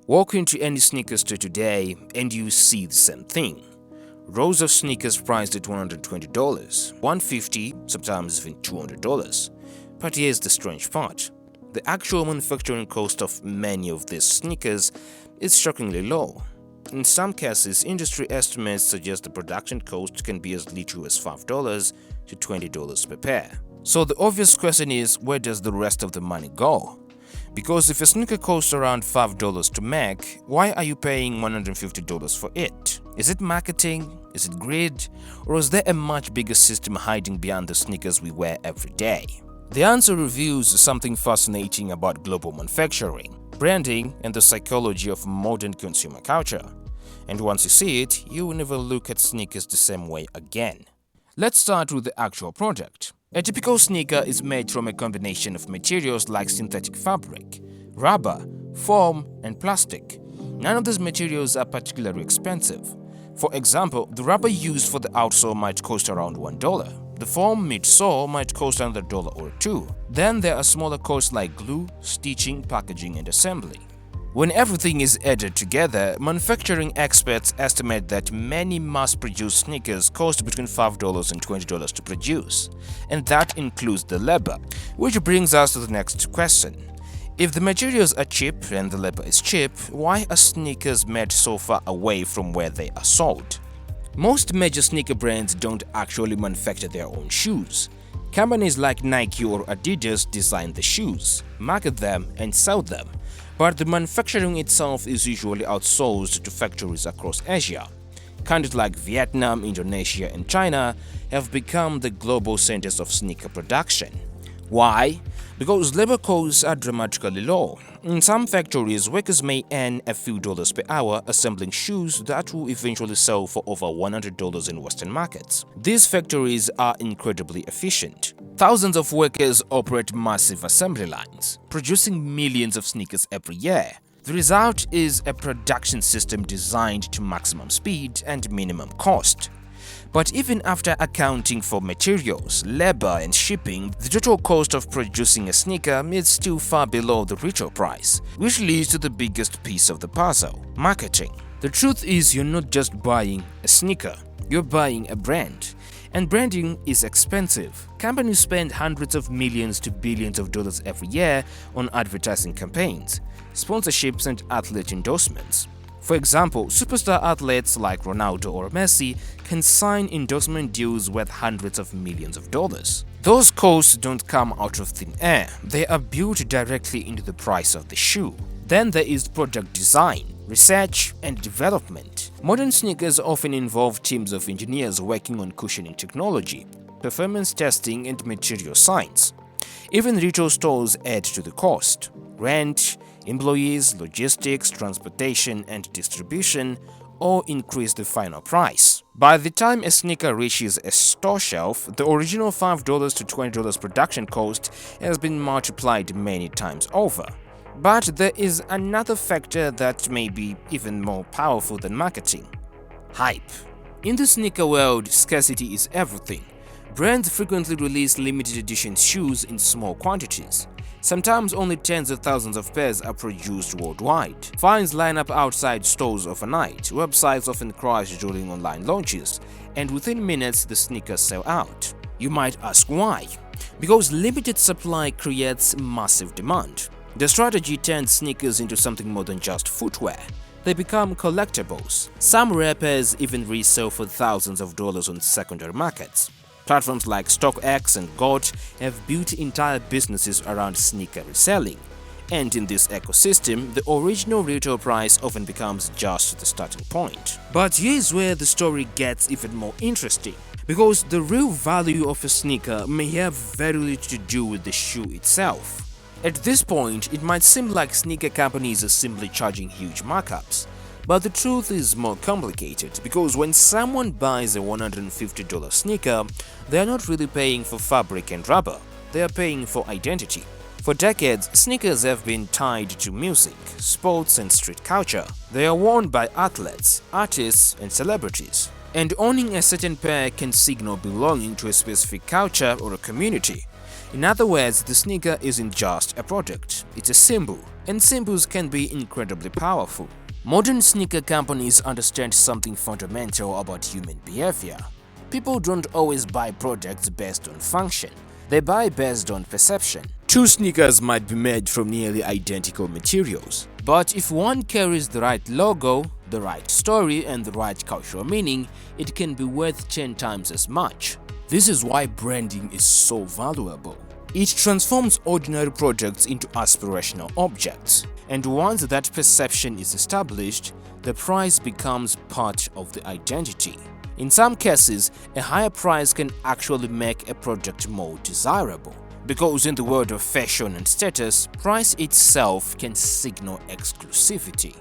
Walk into any sneaker store today and you see the same thing. Rows of sneakers priced at $120, $150, sometimes even $200. But here's the strange part. The actual manufacturing cost of many of these sneakers is shockingly low. In some cases, industry estimates suggest the production cost can be as little as $5 to $20 per pair. So the obvious question is, where does the rest of the money go? Because if a sneaker costs around $5 to make, why are you paying $150 for it? Is it marketing? Is it greed? Or is there a much bigger system hiding behind the sneakers we wear every day? The answer reveals something fascinating about global manufacturing, branding, and the psychology of modern consumer culture. And once you see it, you will never look at sneakers the same way again. Let's start with the actual product. A typical sneaker is made from a combination of materials like synthetic fabric, rubber, foam, and plastic. None of these materials are particularly expensive. For example, the rubber used for the outsole might cost around $1. The foam midsole might cost another $1 or $2. Then there are smaller costs like glue, stitching, packaging, and assembly. When everything is added together, manufacturing experts estimate that many mass-produced sneakers cost between $5 and $20 to produce, and that includes the labor. Which brings us to the next question. If the materials are cheap and the labor is cheap, why are sneakers made so far away from where they are sold? Most major sneaker brands don't actually manufacture their own shoes. Companies like Nike or Adidas design the shoes, market them, and sell them. But the manufacturing itself is usually outsourced to factories across Asia. Countries like Vietnam, Indonesia, and China have become the global centers of sneaker production. Why? Because labor costs are dramatically low. In some factories, workers may earn a few dollars per hour assembling shoes that will eventually sell for over $100 in Western markets. These factories are incredibly efficient. Thousands of workers operate massive assembly lines, producing millions of sneakers every year. The result is a production system designed to maximum speed and minimum cost. But even after accounting for materials, labor, and shipping, the total cost of producing a sneaker is still far below the retail price, which leads to the biggest piece of the puzzle: marketing. The truth is, you're not just buying a sneaker, you're buying a brand. And branding is expensive. Companies spend hundreds of millions to billions of dollars every year on advertising campaigns, sponsorships, and athlete endorsements. For example, superstar athletes like Ronaldo or Messi can sign endorsement deals worth hundreds of millions of dollars. Those costs don't come out of thin air. They are built directly into the price of the shoe. Then there is product design, research, and development. Modern sneakers often involve teams of engineers working on cushioning technology, performance testing, and material science. Even retail stores add to the cost. Rent, employees, logistics, transportation, and distribution all increase the final price. By the time a sneaker reaches a store shelf, the original $5 to $20 production cost has been multiplied many times over. But there is another factor that may be even more powerful than marketing: hype. In the sneaker world, scarcity is everything. Brands frequently release limited edition shoes in small quantities. Sometimes only tens of thousands of pairs are produced worldwide. Fines line up outside stores overnight, websites often crash during online launches, and within minutes the sneakers sell out. You might ask why? Because limited supply creates massive demand. The strategy turns sneakers into something more than just footwear. They become collectibles. Some rare pairs even resell for thousands of dollars on secondary markets. Platforms like StockX and GOAT have built entire businesses around sneaker reselling. And in this ecosystem, the original retail price often becomes just the starting point. But here's where the story gets even more interesting. Because the real value of a sneaker may have very little to do with the shoe itself. At this point, it might seem like sneaker companies are simply charging huge markups. But the truth is more complicated, because when someone buys a $150 sneaker, they are not really paying for fabric and rubber, they are paying for identity. For decades, sneakers have been tied to music, sports, and street culture. They are worn by athletes, artists, and celebrities. And owning a certain pair can signal belonging to a specific culture or a community. In other words, the sneaker isn't just a product, it's a symbol. and symbols can be incredibly powerful. Modern sneaker companies understand something fundamental about human behavior. People don't always buy products based on function. They buy based on perception. Two sneakers might be made from nearly identical materials, but if one carries the right logo, the right story, and the right cultural meaning, it can be worth 10 times as much. This is why branding is so valuable. It transforms ordinary products into aspirational objects, and once that perception is established, the price becomes part of the identity. In some cases, a higher price can actually make a product more desirable, because in the world of fashion and status, price itself can signal exclusivity.